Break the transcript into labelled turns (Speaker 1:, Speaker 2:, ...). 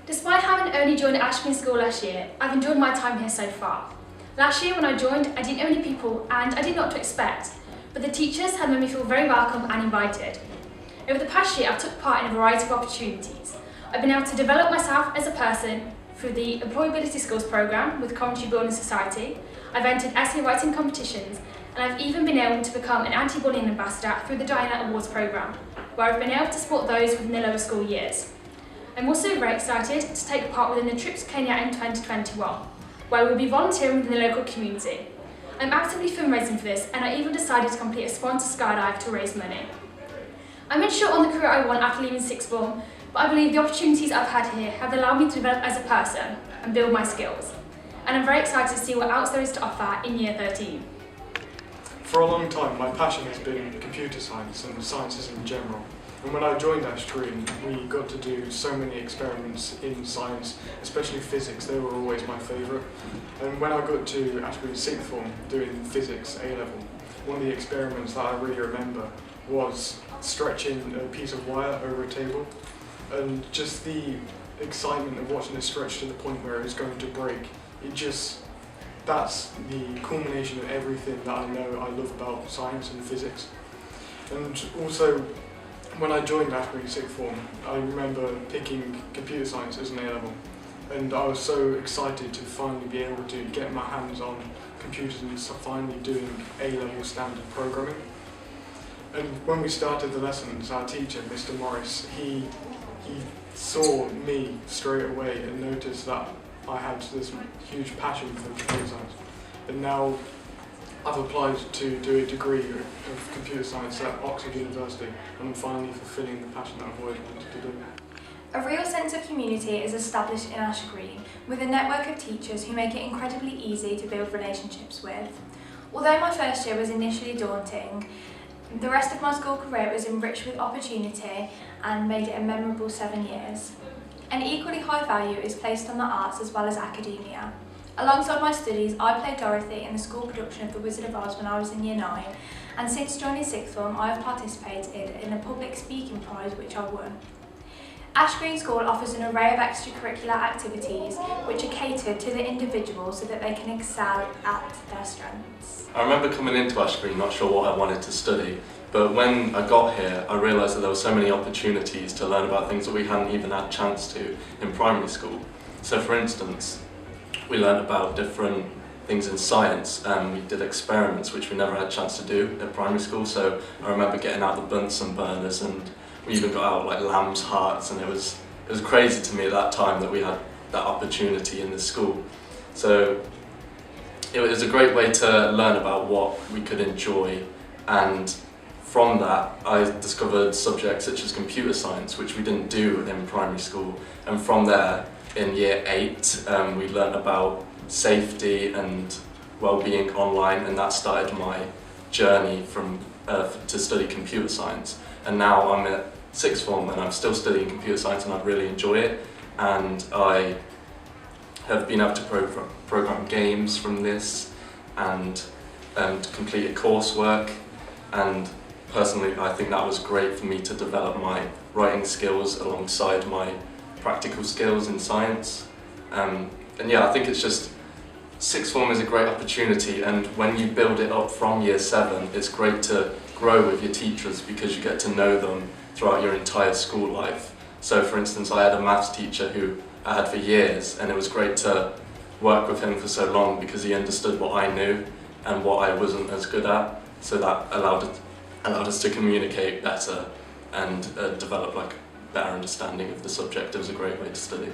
Speaker 1: Despite having only joined Ash Green School last year, I've enjoyed my time here so far. Last year when I joined, I didn't know any people and I didn't know what to expect, but the teachers had made me feel very welcome and invited. Over the past year, I've took part in a variety of opportunities. I've been able to develop myself as a person through the Employability Skills programme with Coventry Building Society. I've entered essay writing competitions, and I've even been able to become an anti-bullying ambassador through the Diana Awards programme, where I've been able to support those within the lower school years. I'm also very excited to take part within the Trip to Kenya in 2021, where we'll be volunteering within the local community. I'm actively fundraising for this, and I even decided to complete a sponsored skydive to raise money. I'm unsure on the career I want after leaving sixth form, but I believe the opportunities I've had here have allowed me to develop as a person and build my skills. And I'm very excited to see what else there is to offer in year 13.
Speaker 2: For a long time, my passion has been computer science and sciences in general. And when I joined Ash Green, we got to do so many experiments in science, especially physics. They were always my favourite. And when I got to Ash Green sixth form doing physics A-level, one of the experiments that I really remember was stretching a piece of wire over a table. And just the excitement of watching it stretch to the point where it was going to break, that's the culmination of everything that I know I love about science and physics. And also, when I joined Ash Green sixth form, I remember picking computer science as an A-level, and I was so excited to finally be able to get my hands on computers and finally doing A-level standard programming. And when we started the lessons, our teacher, Mr. Morris, he saw me straight away and noticed that I had this huge passion for computer science. And now I've applied to do a degree of computer science at Oxford University, and I'm finally fulfilling the passion that I've always wanted to do.
Speaker 3: A real sense of community is established in Ash Green, with a network of teachers who make it incredibly easy to build relationships with. Although my first year was initially daunting, the rest of my school career was enriched with opportunity and made it a memorable 7 years. An equally high value is placed on the arts as well as academia. Alongside my studies, I played Dorothy in the school production of The Wizard of Oz when I was in Year 9, and since joining sixth form I have participated in a public speaking prize which I won. Ash Green School offers an array of extracurricular activities which are catered to the individual so that they can excel at their strengths.
Speaker 4: I remember coming into Ash Green not sure what I wanted to study, but when I got here I realised that there were so many opportunities to learn about things that we hadn't even had a chance to in primary school. So for instance, we learned about different things in science, and we did experiments which we never had a chance to do at primary school. So I remember getting out the Bunsen burners, and we even got out like lamb's hearts, and it was crazy to me at that time that we had that opportunity in this school. So it was a great way to learn about what we could enjoy, and from that I discovered subjects such as computer science, which we didn't do in primary school, and from there in year 8 we learned about safety and well-being online, and that started my journey to study computer science. And now I'm at sixth form and I'm still studying computer science, and I really enjoy it, and I have been able to program games from this and completed coursework, and personally I think that was great for me to develop my writing skills alongside my practical skills in science. And yeah, I think it's just, sixth form is a great opportunity, and when you build it up from year 7, it's great to grow with your teachers because you get to know them throughout your entire school life. So for instance, I had a maths teacher who I had for years, and it was great to work with him for so long because he understood what I knew and what I wasn't as good at, so that allowed us to communicate better and develop like better understanding of the subject. It was a great way to study.